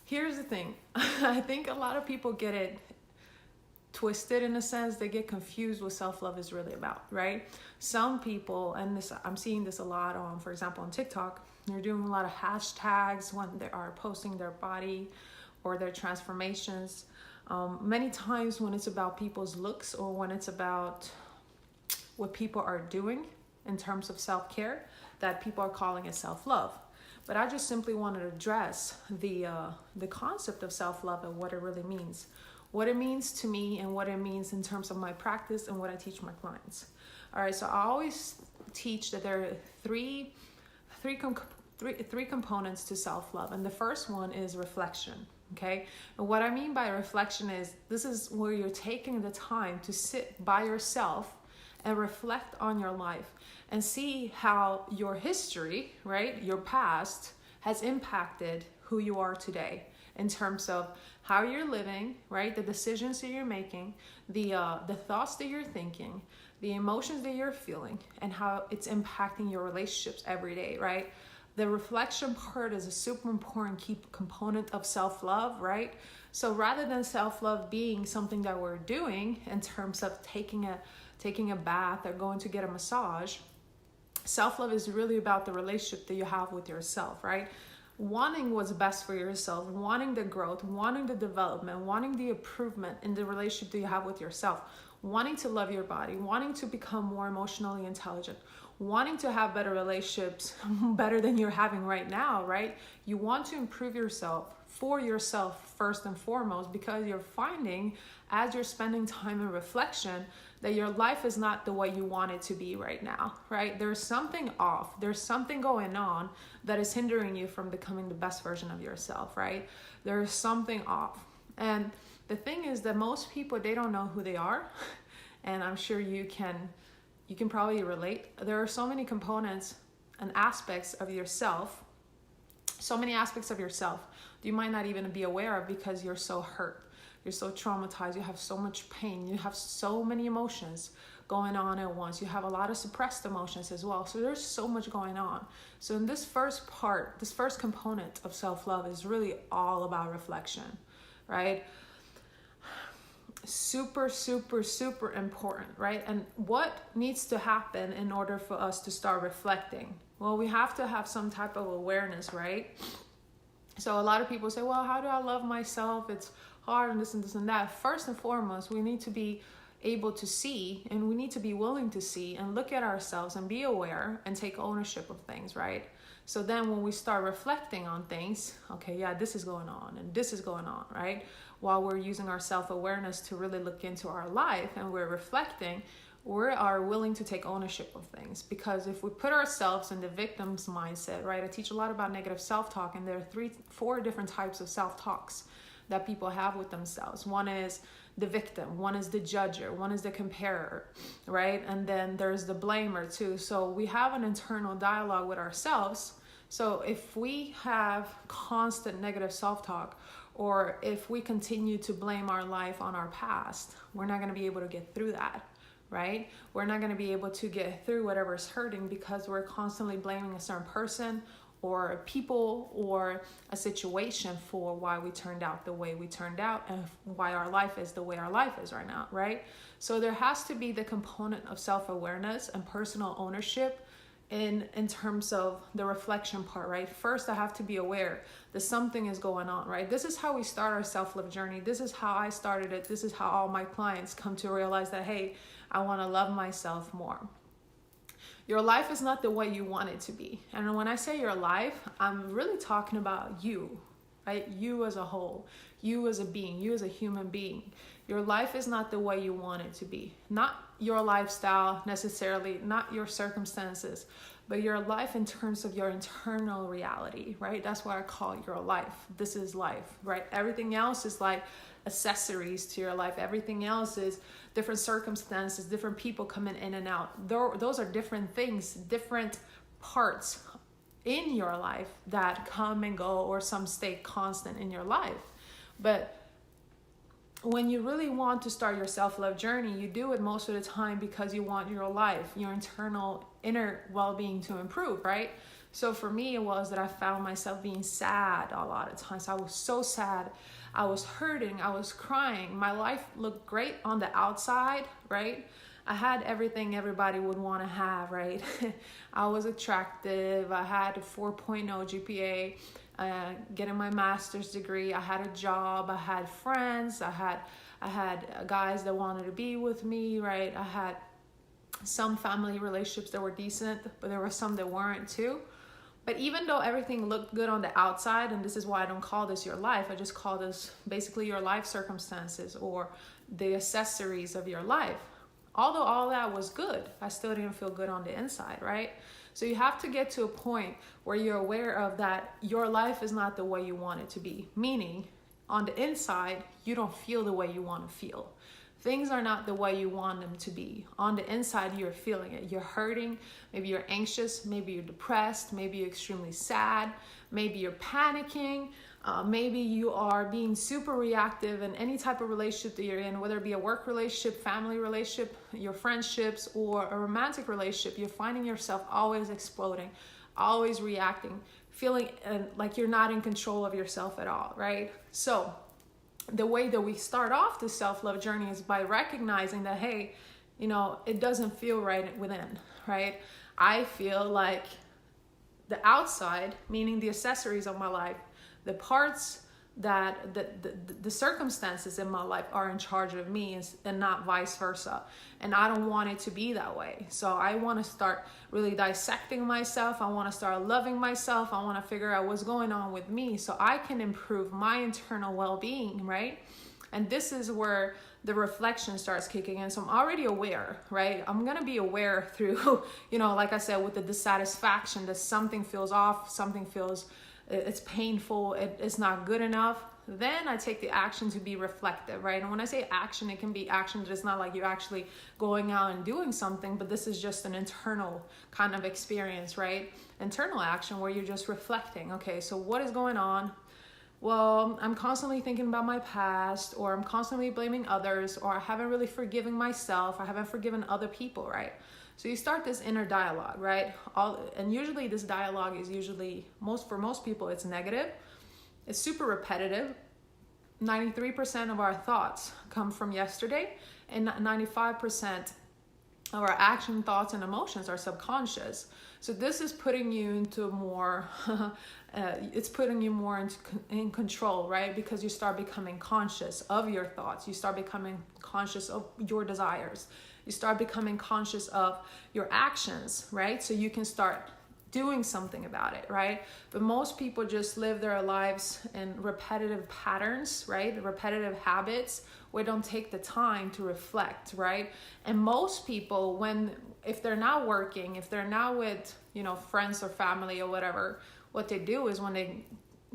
Here's the thing. I think a lot of people get it twisted in a sense. They get confused what self-love is really about, right? Some people, and this I'm seeing this a lot on, for example, on TikTok, they're doing a lot of hashtags when they are posting their body or their transformations. Many times when it's about people's looks or when it's about what people are doing in terms of self-care, that people are calling it self-love. But I just simply wanted to address the concept of self-love and what it really means. What it means to me and what it means in terms of my practice and what I teach my clients. All right, so I always teach that there are three components to self-love. And the first one is reflection, okay? And what I mean by reflection is this is where you're taking the time to sit by yourself and reflect on your life and see how your history, right, your past has impacted who you are today in terms of how you're living, right, the decisions that you're making, the thoughts that you're thinking, the emotions that you're feeling, and how it's impacting your relationships every day, right? The reflection part is a super important key component of self-love, right? So rather than self-love being something that we're doing in terms of taking a bath or going to get a massage, self-love is really about the relationship that you have with yourself, right? Wanting what's best for yourself, wanting the growth, wanting the development, wanting the improvement in the relationship that you have with yourself, wanting to love your body, wanting to become more emotionally intelligent, wanting to have better relationships, better than you're having right now, right? You want to improve yourself for yourself first and foremost, because you're finding as you're spending time in reflection that your life is not the way you want it to be right now, right? There's something off. There's something going on that is hindering you from becoming the best version of yourself, right? There's something off. And the thing is that most people, they don't know who they are. And I'm sure you can probably relate. There are so many components and aspects of yourself, so many aspects of yourself that you might not even be aware of because you're so hurt. You're so traumatized, you have so much pain, you have so many emotions going on at once. You have a lot of suppressed emotions as well. So there's so much going on. So in this first part, this first component of self-love is really all about reflection, right? Super, super, super important, right? And what needs to happen in order for us to start reflecting? Well, we have to have some type of awareness, right? So a lot of people say, well, how do I love myself? It's hard and this and this and that. First and foremost, we need to be able to see, and we need to be willing to see and look at ourselves and be aware and take ownership of things, right? So then when we start reflecting on things, okay, yeah, this is going on and this is going on, right? While we're using our self-awareness to really look into our life and we're reflecting, we are willing to take ownership of things. Because if we put ourselves in the victim's mindset, right? I teach a lot about negative self-talk, and there are 4 different types of self-talks that people have with themselves. One is the victim, one is the judger, one is the comparer, right? And then there's the blamer too. So we have an internal dialogue with ourselves. So if we have constant negative self-talk, or if we continue to blame our life on our past, we're not going to be able to get through that, right? We're not going to be able to get through whatever's hurting because we're constantly blaming a certain person or people or a situation for why we turned out the way we turned out and why our life is the way our life is right now, right? So there has to be the component of self-awareness and personal ownership in terms of the reflection part, right? First, I have to be aware that something is going on, right? This is how we start our self-love journey. This is how I started it. This is how all my clients come to realize that, hey, I want to love myself more. Your life is not the way you want it to be. And when I say your life, I'm really talking about you, right? You as a whole, you as a being, you as a human being. Your life is not the way you want it to be. Not your lifestyle necessarily, not your circumstances, but your life in terms of your internal reality, right? That's what I call your life. This is life, right? Everything else is like accessories to your life. Everything else is different circumstances, different people coming in and out. Those are different things, different parts in your life that come and go, or some stay constant in your life. But when you really want to start your self-love journey, you do it most of the time because you want your life, your internal inner well-being to improve, right? So for me, it was that I found myself being sad a lot of times. I was so sad. I was hurting. I was crying. My life looked great on the outside, right? I had everything everybody would want to have, right? I was attractive. I had a 4.0 GPA, getting my master's degree. I had a job. I had friends. I had guys that wanted to be with me, right? I had some family relationships that were decent, but there were some that weren't too. But even though everything looked good on the outside, and this is why I don't call this your life, I just call this basically your life circumstances or the accessories of your life. Although all that was good, I still didn't feel good on the inside, right? So you have to get to a point where you're aware of that your life is not the way you want it to be. Meaning, on the inside, you don't feel the way you want to feel. Things are not the way you want them to be. On the inside, you're feeling it. You're hurting. Maybe you're anxious. Maybe you're depressed. Maybe you're extremely sad. Maybe you're panicking. Maybe you are being super reactive in any type of relationship that you're in, whether it be a work relationship, family relationship, your friendships, or a romantic relationship. You're finding yourself always exploding, always reacting, feeling like you're not in control of yourself at all, right? So the way that we start off the self-love journey is by recognizing that, hey, it doesn't feel right within, right? I feel like the outside, meaning the accessories of my life, the parts that the circumstances in my life are in charge of me and not vice versa. And I don't want it to be that way. So I want to start really dissecting myself. I want to start loving myself. I want to figure out what's going on with me so I can improve my internal well-being, right? And this is where the reflection starts kicking in. So I'm already aware, right? I'm going to be aware through, like I said, with the dissatisfaction that something feels off, something feels, it's painful, it's not good enough. Then I take the action to be reflective, right? And when I say action, it can be action that is not like you're actually going out and doing something, but this is just an internal kind of experience, right? Internal action where you're just reflecting. Okay, so what is going on? Well, I'm constantly thinking about my past, or I'm constantly blaming others, or I haven't really forgiven myself. I haven't forgiven other people, right? So you start this inner dialogue, right? And usually this dialogue is for most people, it's negative. It's super repetitive. 93% of our thoughts come from yesterday, and 95% of our action, thoughts, and emotions are subconscious. So this is putting you into more, it's putting you more in control, right? Because you start becoming conscious of your thoughts. You start becoming conscious of your desires. You start becoming conscious of your actions, right? So you can start doing something about it, right? But most people just live their lives in repetitive patterns, right? Repetitive habits where they don't take the time to reflect, right? And most people, if they're not working, if they're not with, friends or family or whatever, what they do is when they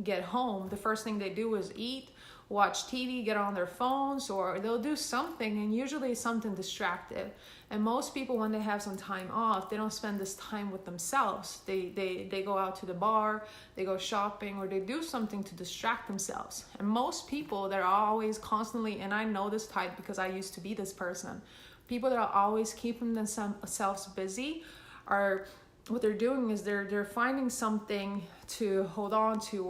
get home, the first thing they do is eat, watch TV, get on their phones, or they'll do something, and usually something distractive. And most people, when they have some time off, they don't spend this time with themselves. They go out to the bar, they go shopping, or they do something to distract themselves. And most people that are always constantly, and I know this type because I used to be this person, people that are always keeping themselves busy are, what they're doing is they're finding something to hold on to,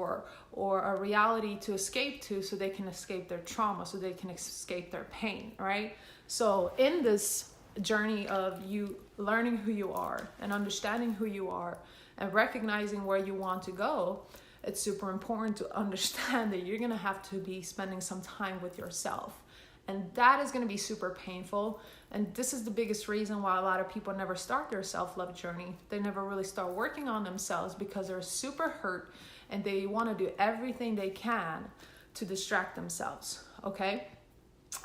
or a reality to escape to, so they can escape their trauma, so they can escape their pain, right? So in this journey of you learning who you are and understanding who you are and recognizing where you want to go, it's super important to understand that you're going to have to be spending some time with yourself. And that is going to be super painful. And this is the biggest reason why a lot of people never start their self-love journey. They never really start working on themselves because they're super hurt and they want to do everything they can to distract themselves, okay?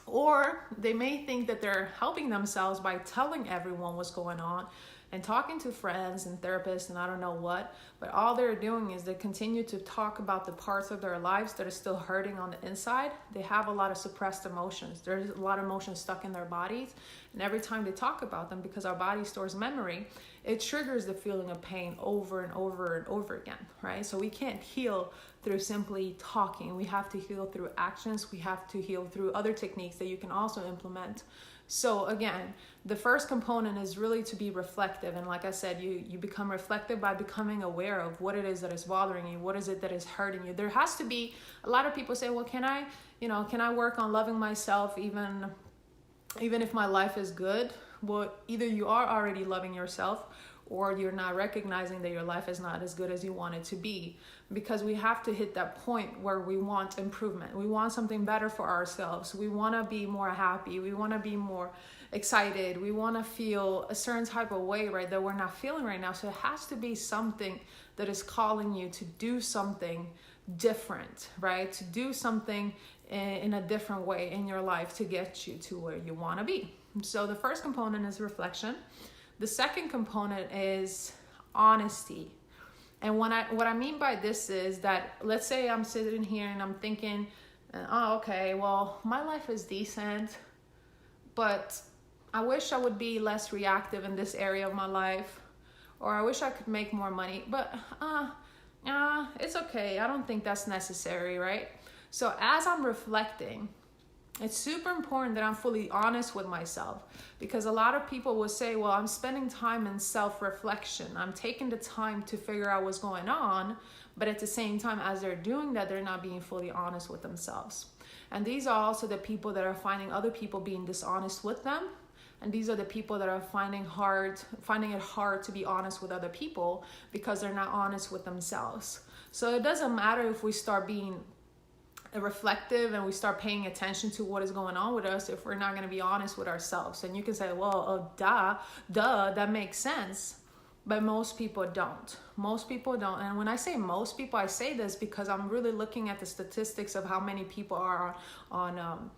Or they may think that they're helping themselves by telling everyone what's going on and talking to friends and therapists and I don't know what, but all they're doing is they continue to talk about the parts of their lives that are still hurting on the inside. They have a lot of suppressed emotions. There's a lot of emotions stuck in their bodies, and every time they talk about them, because our body stores memory, it triggers the feeling of pain over and over and over again, right? So we can't heal through simply talking. We have to heal through actions. We have to heal through other techniques that you can also implement. So again, the first component is really to be reflective. And like I said, you become reflective by becoming aware of what it is that is bothering you. What is it that is hurting you? There has to be, a lot of people say, well, can I work on loving myself even if my life is good? Well, either you are already loving yourself, or you're not recognizing that your life is not as good as you want it to be. Because we have to hit that point where we want improvement. We want something better for ourselves. We want to be more happy. We want to be more excited. We want to feel a certain type of way, right, that we're not feeling right now. So it has to be something that is calling you to do something different, right? To do something in a different way in your life to get you to where you want to be. So the first component is reflection. The second component is honesty. And what I mean by this is that, let's say I'm sitting here and I'm thinking, oh, okay, well, my life is decent, but I wish I would be less reactive in this area of my life, or I wish I could make more money, but it's okay. I don't think that's necessary, right? So as I'm reflecting, it's super important that I'm fully honest with myself, because a lot of people will say, well, I'm spending time in self-reflection. I'm taking the time to figure out what's going on. But at the same time, as they're doing that, they're not being fully honest with themselves. And these are also the people that are finding other people being dishonest with them. And these are the people that are finding it hard to be honest with other people because they're not honest with themselves. So it doesn't matter if we start being reflective and we start paying attention to what is going on with us if we're not going to be honest with ourselves. And you can say, well, duh, that makes sense. But most people don't. And when I say most people, I say this because I'm really looking at the statistics of how many people are on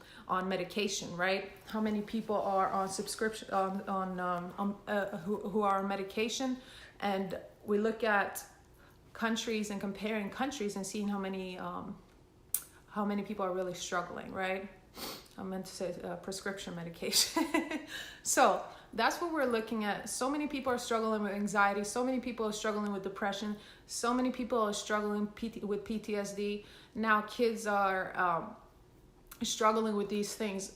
medication, right? How many people are on subscription, who are on medication. And we look at countries and comparing countries and seeing how many people are really struggling, right? I meant to say prescription medication. So that's what we're looking at. So many people are struggling with anxiety. So many people are struggling with depression. So many people are struggling with PTSD. Now kids are struggling with these things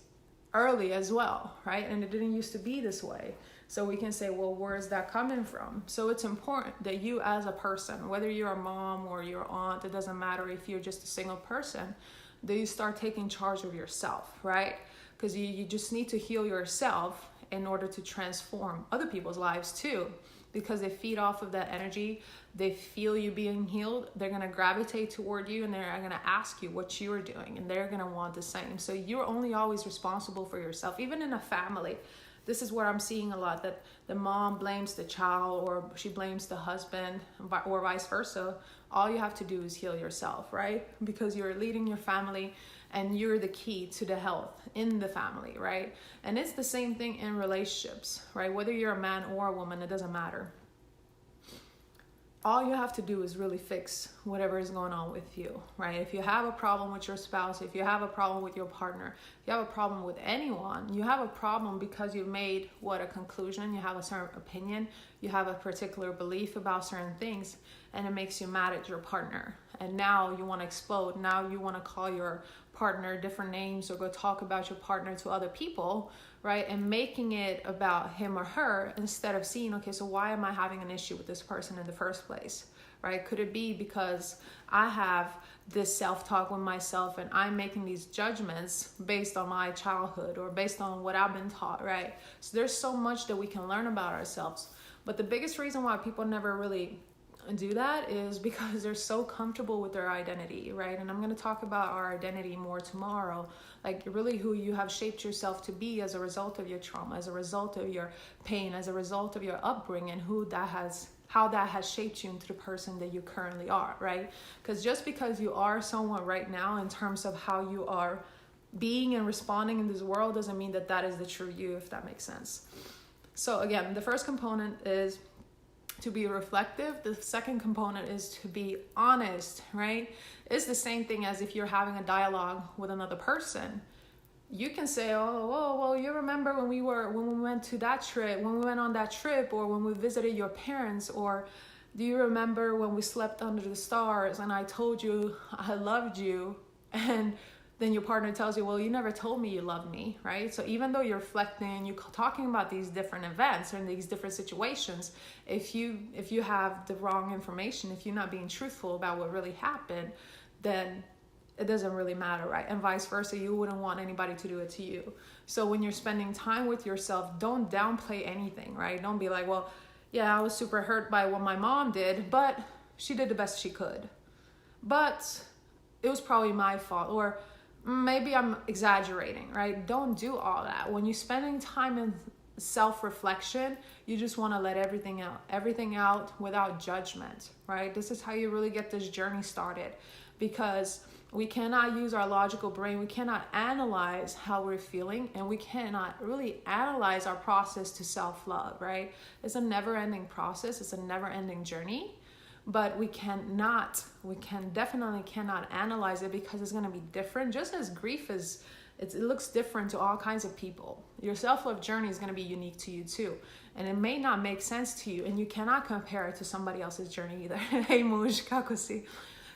early as well, right? And it didn't used to be this way. So we can say, well, where is that coming from? So it's important that you as a person, whether you're a mom or your aunt, it doesn't matter if you're just a single person, that you start taking charge of yourself, right? Because you just need to heal yourself in order to transform other people's lives too. Because they feed off of that energy, they feel you being healed, they're gonna gravitate toward you and they're gonna ask you what you're doing and they're gonna want the same. So you're only always responsible for yourself, even in a family. This is where I'm seeing a lot, that the mom blames the child or she blames the husband or vice versa. All you have to do is heal yourself, right? Because you're leading your family and you're the key to the health in the family, right? And it's the same thing in relationships, right? Whether you're a man or a woman, it doesn't matter. All you have to do is really fix whatever is going on with you, right? If you have a problem with your spouse, if you have a problem with your partner, if you have a problem with anyone, you have a problem because you've made a conclusion, you have a certain opinion, you have a particular belief about certain things, and it makes you mad at your partner. And now you want to explode. Now you want to call your partner different names or go talk about your partner to other people, right? And making it about him or her instead of seeing, okay, so why am I having an issue with this person in the first place, right? Could it be because I have this self-talk with myself and I'm making these judgments based on my childhood or based on what I've been taught, right? So there's so much that we can learn about ourselves. But the biggest reason why people never really do that is because they're so comfortable with their identity, right? And I'm going to talk about our identity more tomorrow, like really who you have shaped yourself to be as a result of your trauma, as a result of your pain, as a result of your upbringing, how that has shaped you into the person that you currently are, right? Because just because you are someone right now in terms of how you are being and responding in this world doesn't mean that that is the true you, if that makes sense. So again, the first component is to be reflective. The second component is to be honest, right? It's the same thing as if you're having a dialogue with another person. You can say, oh, well, you remember when we went to that trip, when we went on that trip, or when we visited your parents, or Do you remember when we slept under the stars and I told you I loved you, and then your partner tells you, well, you never told me you loved me, right? So even though you're reflecting, you're talking about these different events or these different situations, if you have the wrong information, if you're not being truthful about what really happened, then it doesn't really matter, right? And vice versa, you wouldn't want anybody to do it to you. So when you're spending time with yourself, don't downplay anything, right? Don't be like, well, yeah, I was super hurt by what my mom did, but she did the best she could. But it was probably my fault, or maybe I'm exaggerating, right? Don't do all that. When you're spending time in self-reflection, you just want to let everything out without judgment, right? This is how you really get this journey started, because we cannot use our logical brain. We cannot analyze how we're feeling, and we cannot really analyze our process to self-love, right? It's a never-ending process. It's a never-ending journey. But we definitely cannot analyze it, because it's going to be different. Just as grief is, it looks different to all kinds of people. Your self-love journey is going to be unique to you too. And it may not make sense to you, and you cannot compare it to somebody else's journey either. Hey, Muj, kakosi.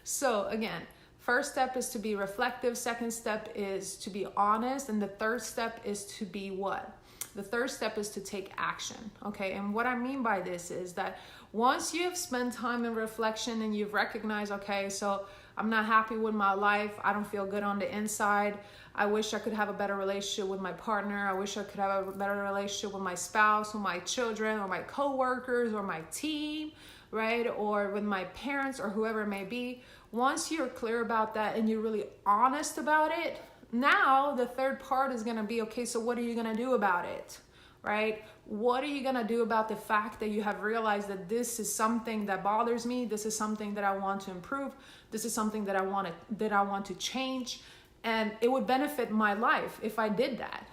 So again, first step is to be reflective. Second step is to be honest. And the third step is to be what? The third step is to take action, okay? And what I mean by this is that once you've spent time in reflection and you've recognized, okay, so I'm not happy with my life, I don't feel good on the inside, I wish I could have a better relationship with my partner, I wish I could have a better relationship with my spouse, or my children, or my coworkers, or my team, right? Or with my parents, or whoever it may be. Once you're clear about that and you're really honest about it, now the third part is going to be, okay, so what are you going to do about it, right? What are you going to do about the fact that you have realized that this is something that bothers me, this is something that I want to improve, this is something that I want to change, and it would benefit my life if I did that.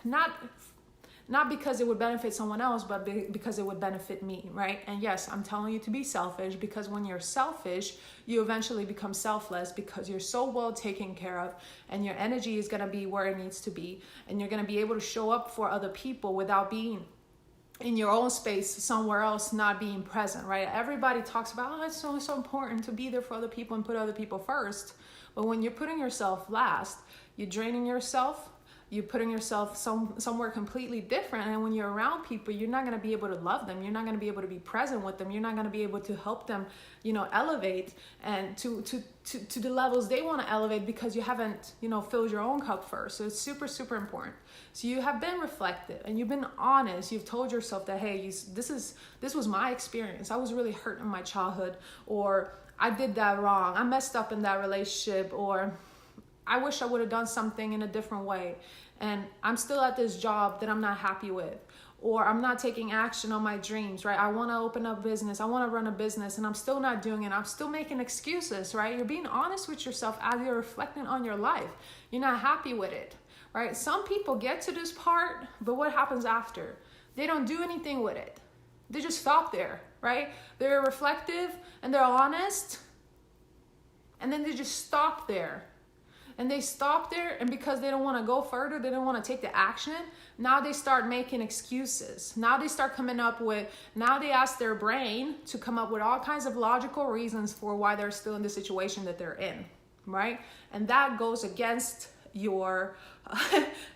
Not because it would benefit someone else, but because it would benefit me, right? And yes, I'm telling you to be selfish, because when you're selfish, you eventually become selfless, because you're so well taken care of, and your energy is going to be where it needs to be, and you're going to be able to show up for other people without being in your own space somewhere else, not being present, right? Everybody talks about, oh, it's so important to be there for other people and put other people first. But when you're putting yourself last, you're draining yourself, you're putting yourself somewhere completely different. And when you're around people, you're not going to be able to love them. You're not going to be able to be present with them. You're not going to be able to help them, elevate and to the levels they want to elevate, because you haven't, filled your own cup first. So it's super, super important. So you have been reflective and you've been honest. You've told yourself that, hey, this was my experience. I was really hurt in my childhood, or I did that wrong. I messed up in that relationship, or I wish I would have done something in a different way, and I'm still at this job that I'm not happy with, or I'm not taking action on my dreams, right? I want to open up business, I want to run a business, and I'm still not doing it. I'm still making excuses, right? You're being honest with yourself as you're reflecting on your life. You're not happy with it, right? Some people get to this part, but what happens after? They don't do anything with it. They just stop there, right? They're reflective and they're honest, and then they just stop there. And they stop there, and because they don't want to go further, they don't want to take the action, now they start making excuses. Now they ask their brain to come up with all kinds of logical reasons for why they're still in the situation that they're in, right? And that goes against your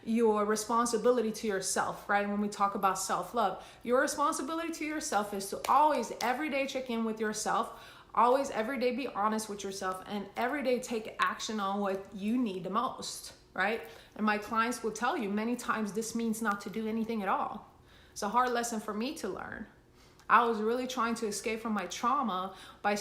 responsibility to yourself, right? When we talk about self-love, your responsibility to yourself is to always, every day, check in with yourself. Always, every day, be honest with yourself, and every day take action on what you need the most, right? And my clients will tell you many times this means not to do anything at all. It's a hard lesson for me to learn. I was really trying to escape from my trauma by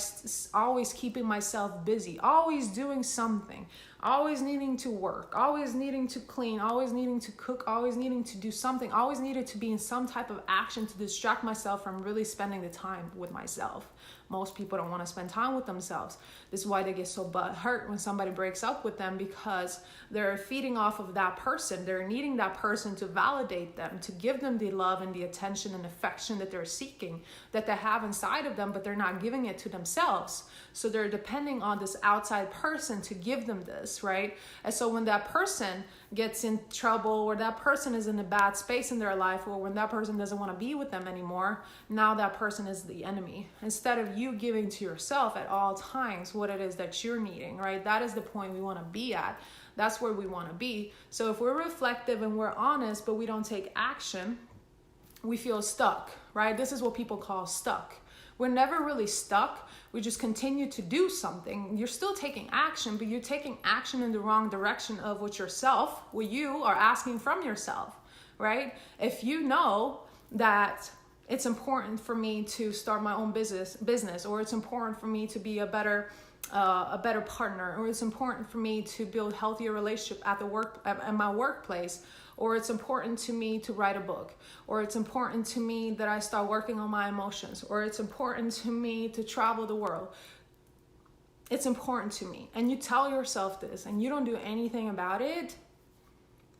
always keeping myself busy, always doing something, always needing to work, always needing to clean, always needing to cook, always needing to do something, always needed to be in some type of action to distract myself from really spending the time with myself. Most people don't want to spend time with themselves. This is why they get so butthurt when somebody breaks up with them, because they're feeding off of that person. They're needing that person to validate them, to give them the love and the attention and affection that they're seeking, that they have inside of them, but they're not giving it to themselves. So they're depending on this outside person to give them this. ridiculous, right? And so when that person gets in trouble, or that person is in a bad space in their life, or when that person doesn't want to be with them anymore, now that person is the enemy. Instead of you giving to yourself at all times what it is that you're needing, right? That is the point we want to be at. That's where we want to be. So if we're reflective and we're honest, but we don't take action, we feel stuck, right? This is what people call stuck. We're never really stuck. We just continue to do something. You're still taking action, but you're taking action in the wrong direction of what you are asking from yourself, right? If you know that it's important for me to start my own business, or it's important for me to be a better partner, or it's important for me to build healthier relationship at my workplace, or it's important to me to write a book, or it's important to me that I start working on my emotions, or it's important to me to travel the world. It's important to me. And you tell yourself this and you don't do anything about it,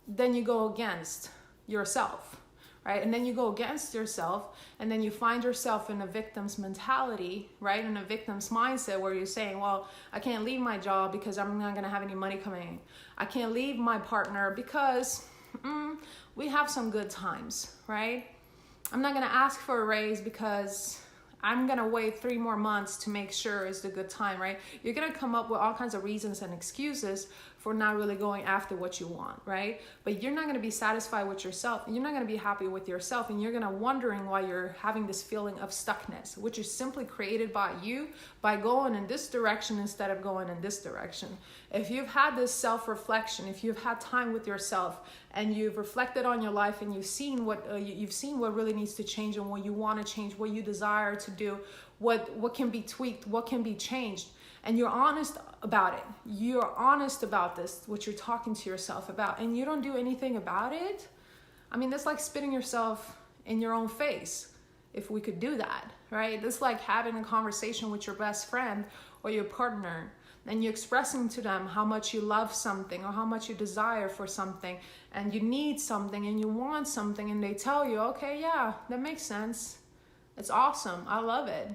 then you go against yourself, right? And then you go against yourself, and then you find yourself in a victim's mentality, right? In a victim's mindset where you're saying, well, I can't leave my job because I'm not going to have any money coming in. I can't leave my partner because we have some good times, right? I'm not going to ask for a raise because I'm going to wait 3 more months to make sure it's a good time, right? You're going to come up with all kinds of reasons and excuses for not really going after what you want, right? But you're not going to be satisfied with yourself. You're not going to be happy with yourself, and you're going to wondering why you're having this feeling of stuckness, which is simply created by you by going in this direction instead of going in this direction. If you've had this self-reflection, if you've had time with yourself and you've reflected on your life and you've seen what really needs to change and what you want to change, what you desire to do, what can be tweaked, what can be changed, and you're honest about it. You're honest about this, what you're talking to yourself about, and you don't do anything about it. I mean, that's like spitting yourself in your own face, if we could do that, right? It's like having a conversation with your best friend or your partner, and you're expressing to them how much you love something or how much you desire for something, and you need something and you want something, and they tell you, okay, yeah, that makes sense. It's awesome. I love it.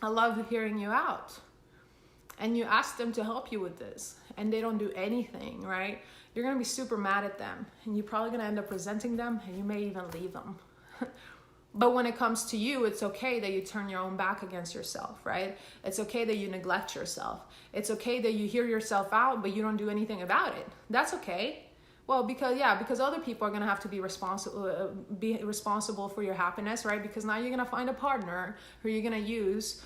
I love hearing you out. And you ask them to help you with this, and they don't do anything, right? You're going to be super mad at them, and you're probably going to end up resenting them, and you may even leave them. But when it comes to you, it's okay that you turn your own back against yourself, right? It's okay that you neglect yourself. It's okay that you hear yourself out, but you don't do anything about it. That's okay. Well, because other people are going to have to be responsible for your happiness, right? Because now you're going to find a partner who you're going to use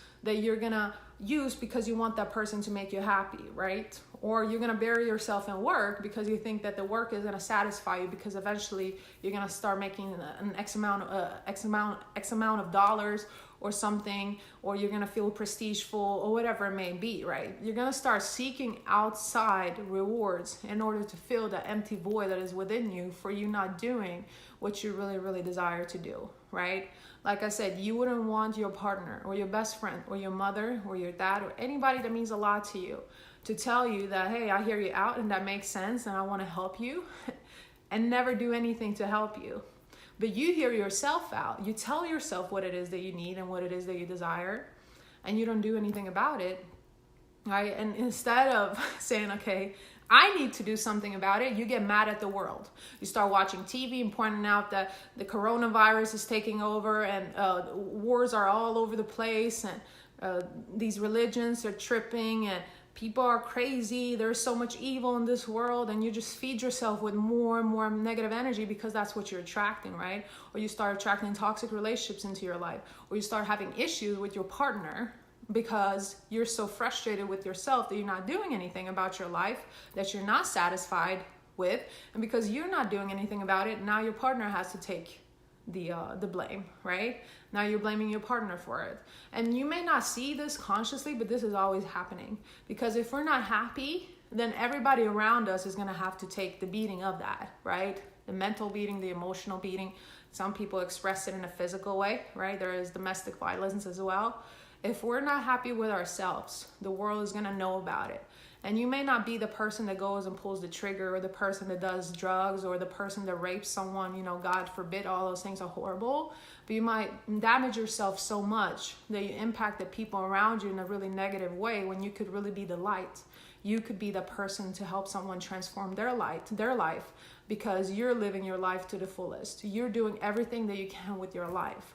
because you want that person to make you happy, right? Or you're going to bury yourself in work because you think that the work is going to satisfy you, because eventually you're going to start making an X amount of dollars or something, or you're going to feel prestigeful or whatever it may be, right? You're going to start seeking outside rewards in order to fill the empty void that is within you for you not doing what you really, really desire to do, right? Like I said, you wouldn't want your partner or your best friend or your mother or your dad or anybody that means a lot to you to tell you that, hey, I hear you out and that makes sense and I want to help you, and never do anything to help you. But you hear yourself out. You tell yourself what it is that you need and what it is that you desire, and you don't do anything about it, right? And instead of saying, okay, I need to do something about it, you get mad at the world. You start watching TV and pointing out that the coronavirus is taking over, and wars are all over the place, and these religions are tripping, and people are crazy. There's so much evil in this world, and you just feed yourself with more and more negative energy because that's what you're attracting, right? Or you start attracting toxic relationships into your life, or you start having issues with your partner because you're so frustrated with yourself that you're not doing anything about your life, that you're not satisfied with, and because you're not doing anything about it, now your partner has to take the blame, right? Now you're blaming your partner for it. And you may not see this consciously, but this is always happening. Because if we're not happy, then everybody around us is going to have to take the beating of that, right? The mental beating, the emotional beating. Some people express it in a physical way, right? There is domestic violence as well. If we're not happy with ourselves, the world is going to know about it. And you may not be the person that goes and pulls the trigger, or the person that does drugs, or the person that rapes someone, you know, God forbid, all those things are horrible. But you might damage yourself so much that you impact the people around you in a really negative way when you could really be the light. you could be the person to help someone transform their life, because you're living your life to the fullest. You're doing everything that you can with your life.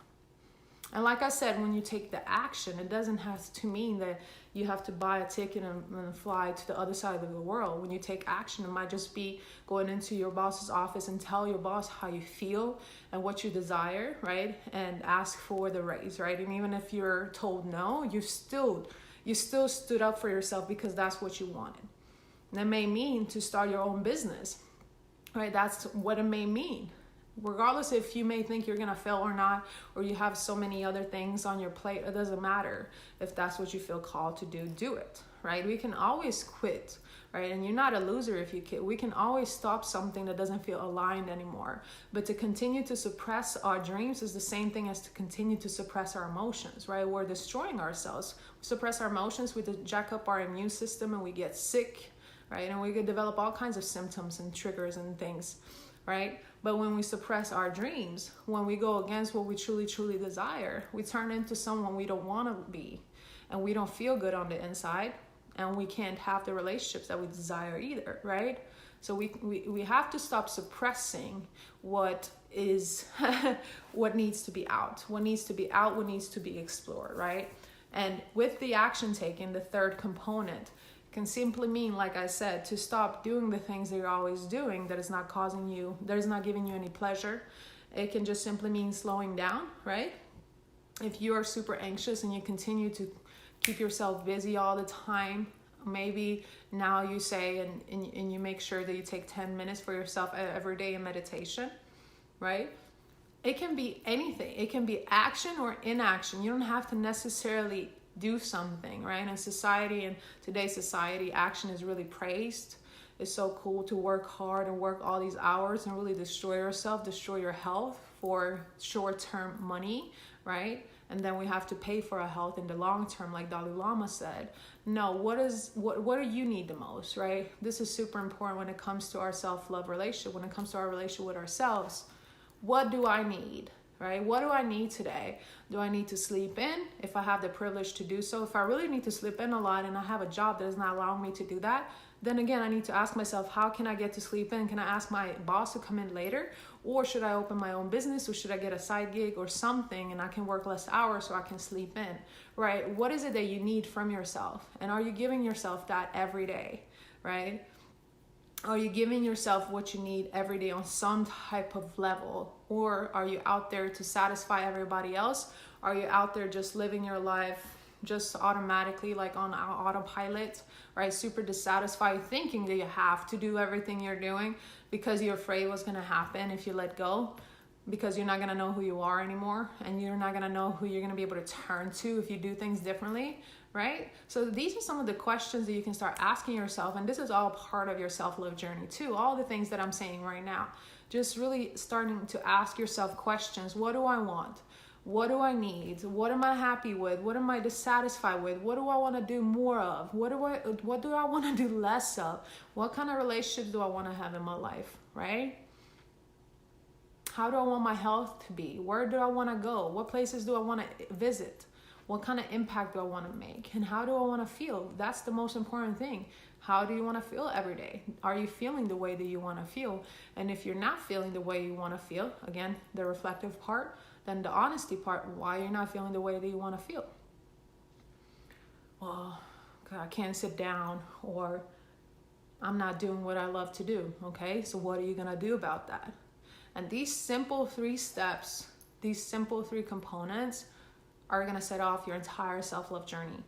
And like I said, when you take the action, it doesn't have to mean that you have to buy a ticket and fly to the other side of the world. When you take action, it might just be going into your boss's office and tell your boss how you feel and what you desire, right? And ask for the raise, right? And even if you're told no, you still stood up for yourself because that's what you wanted. And that may mean to start your own business, right? That's what it may mean. Regardless if you may think you're gonna fail or not, or you have so many other things on your plate, it doesn't matter. If that's what you feel called to do it, right? We can always quit, right? And you're not a loser if you quit. We can always stop something that doesn't feel aligned anymore. But to continue to suppress our dreams is the same thing as to continue to suppress our emotions, right? We're destroying ourselves. We suppress our emotions, we jack up our immune system, and we get sick, right? And we could develop all kinds of symptoms and triggers and things, right? But when we suppress our dreams, when we go against what we truly, truly desire, we turn into someone we don't want to be, and we don't feel good on the inside, and we can't have the relationships that we desire either, right? So we have to stop suppressing what is what needs to be out, what needs to be out, what needs to be explored, right? And with the action taken, the third component can simply mean, like I said, to stop doing the things that you're always doing that is not giving you any pleasure. It can just simply mean slowing down, right? If you are super anxious and you continue to keep yourself busy all the time, maybe now you say and you make sure that you take 10 minutes for yourself every day in meditation, right? It can be anything. It can be action or inaction. You don't have to necessarily do something, right? In society, in today's society, action is really praised. It's so cool to work hard and work all these hours and really destroy yourself, destroy your health for short-term money, right? And then we have to pay for our health in the long term, like Dalai Lama said. No, what do you need the most, right? This is super important when it comes to our self-love relationship, when it comes to our relationship with ourselves. What do I need? Right? What do I need today? Do I need to sleep in? If I have the privilege to do so, if I really need to sleep in a lot and I have a job that is not allowing me to do that, then again, I need to ask myself, how can I get to sleep in? Can I ask my boss to come in later? Or should I open my own business? Or should I get a side gig or something and I can work less hours so I can sleep in, right? What is it that you need from yourself? And are you giving yourself that every day, right? Are you giving yourself what you need every day on some type of level? Or are you out there to satisfy everybody else? Are you out there just living your life just automatically, like on autopilot, right? Super dissatisfied, thinking that you have to do everything you're doing because you're afraid what's going to happen if you let go, because you're not going to know who you are anymore, and you're not going to know who you're going to be able to turn to if you do things differently, right? So these are some of the questions that you can start asking yourself, and this is all part of your self-love journey too. All the things that I'm saying right now, just really starting to ask yourself questions. What do I want? What do I need? What am I happy with? What am I dissatisfied with? What do I want to do more of? What do I want to do less of? What kind of relationships do I want to have in my life, right? How do I want my health to be? Where do I want to go? What places do I want to visit? What kind of impact do I want to make? And how do I want to feel? That's the most important thing. How do you want to feel every day? Are you feeling the way that you want to feel? And if you're not feeling the way you want to feel, again, the reflective part, then the honesty part, why you're not feeling the way that you want to feel. Well, I can't sit down, or I'm not doing what I love to do. Okay, so what are you going to do about that? And these simple 3 steps, these simple 3 components are going to set off your entire self-love journey.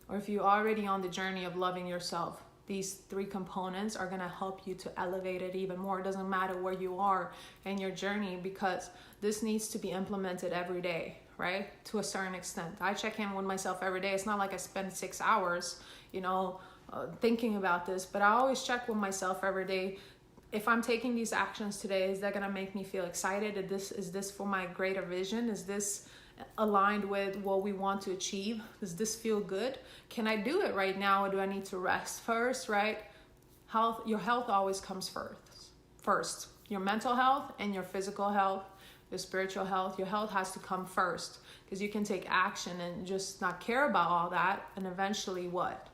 Or if you're already on the journey of loving yourself, these 3 components are going to help you to elevate it even more. It doesn't matter where you are in your journey, because this needs to be implemented every day, right? To a certain extent. I check in with myself every day. It's not like I spend 6 hours, thinking about this, but I always check with myself every day. If I'm taking these actions today, is that going to make me feel excited? Is this for my greater vision? Is this aligned with what we want to achieve? Does this feel good? Can I do it right now, or do I need to rest first, right? Your health always comes first. Your mental health and your physical health, your spiritual health, your health has to come first, because you can take action and just not care about all that, and eventually what?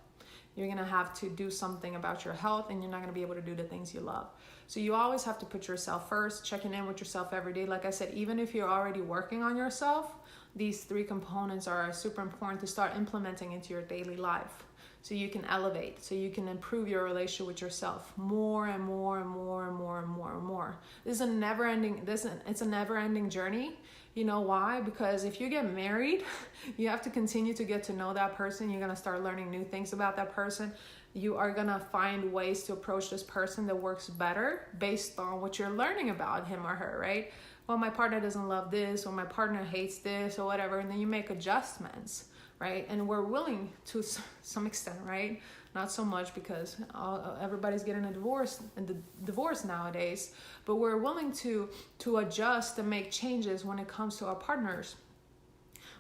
You're going to have to do something about your health, and you're not going to be able to do the things you love. So you always have to put yourself first, checking in with yourself every day. Like I said, even if you're already working on yourself, these 3 components are super important to start implementing into your daily life. So you can elevate, so you can improve your relationship with yourself more and more and more and more and more and more. It's a never-ending journey. You know why? Because if you get married, you have to continue to get to know that person. You're going to start learning new things about that person. You are going to find ways to approach this person that works better based on what you're learning about him or her, right? Well, my partner doesn't love this, or my partner hates this, or whatever. And then you make adjustments, right? And we're willing to some extent, right? Not so much, because everybody's getting a divorce nowadays, but we're willing to adjust and make changes when it comes to our partners,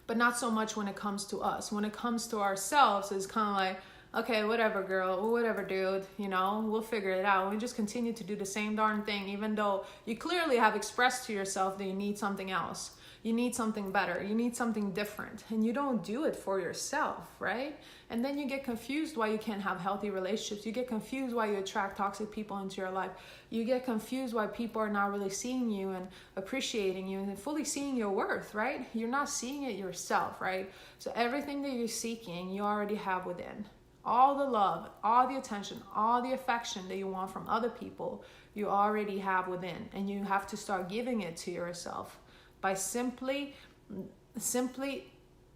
but not so much when it comes to us. When it comes to ourselves, it's kind of like, okay, whatever, girl, or whatever, dude, you know, we'll figure it out. We just continue to do the same darn thing, even though you clearly have expressed to yourself that you need something else. You need something better. You need something different. And you don't do it for yourself, right? And then you get confused why you can't have healthy relationships. You get confused why you attract toxic people into your life. You get confused why people are not really seeing you and appreciating you and fully seeing your worth, right? You're not seeing it yourself, right? So everything that you're seeking, you already have within. All the love, all the attention, all the affection that you want from other people, you already have within. And you have to start giving it to yourself by simply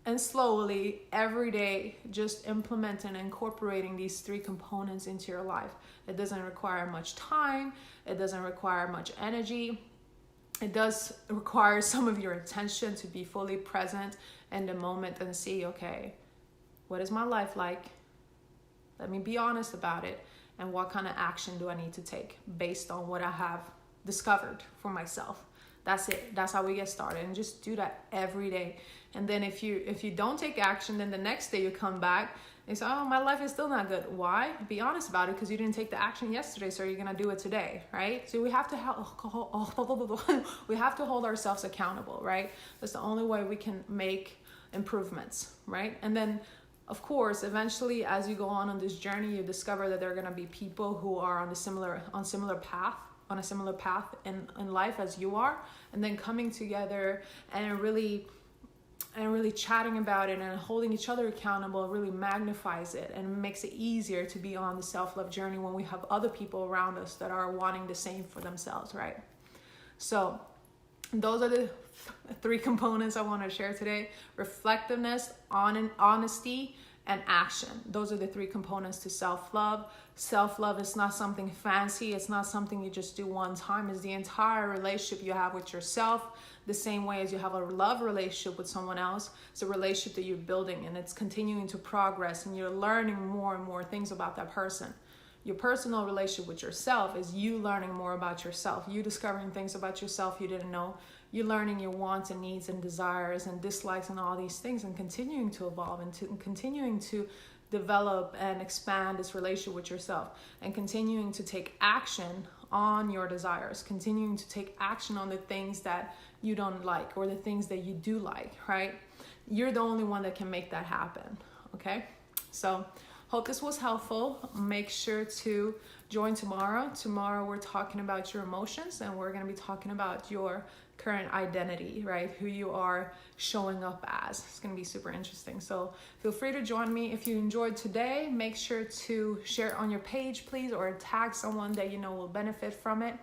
and slowly every day just implementing and incorporating these 3 components into your life. It doesn't require much time. It doesn't require much energy. It does require some of your attention to be fully present in the moment and see, okay, what is my life like? Let me be honest about it. And what kind of action do I need to take based on what I have discovered for myself? That's it. That's how we get started. And just do that every day. And then if you don't take action, then the next day you come back and say, oh, my life is still not good. Why? Be honest about it, because you didn't take the action yesterday, so you're going to do it today, right? So we have to hold ourselves accountable, right? That's the only way we can make improvements, right? And then, of course, eventually, as you go on this journey, you discover that there are going to be people who are on a similar path in life as you are, and then coming together and really chatting about it and holding each other accountable really magnifies it and makes it easier to be on the self-love journey when we have other people around us that are wanting the same for themselves, right? So those are the 3 components I want to share today: reflectiveness, honesty, and action. Those are the 3 components to self-love. Self-love is not something fancy. It's not something you just do one time. It's the entire relationship you have with yourself. The same way as you have a love relationship with someone else, it's a relationship that you're building, and it's continuing to progress, and you're learning more and more things about that person. Your personal relationship with yourself is you learning more about yourself, you discovering things about yourself you didn't know, you learning your wants and needs and desires and dislikes and all these things, and continuing to evolve and continuing to develop and expand this relationship with yourself, and continuing to take action on your desires, continuing to take action on the things that you don't like or the things that you do like, right? You're the only one that can make that happen, okay? So hope this was helpful. Make sure to join tomorrow. Tomorrow we're talking about your emotions, and we're going to be talking about your current identity, right? Who you are showing up as. It's going to be super interesting. So feel free to join me. If you enjoyed today, make sure to share it on your page, please, or tag someone that you know will benefit from it.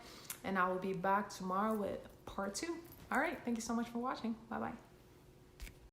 And I will be back tomorrow with part 2. All right. Thank you so much for watching. Bye-bye.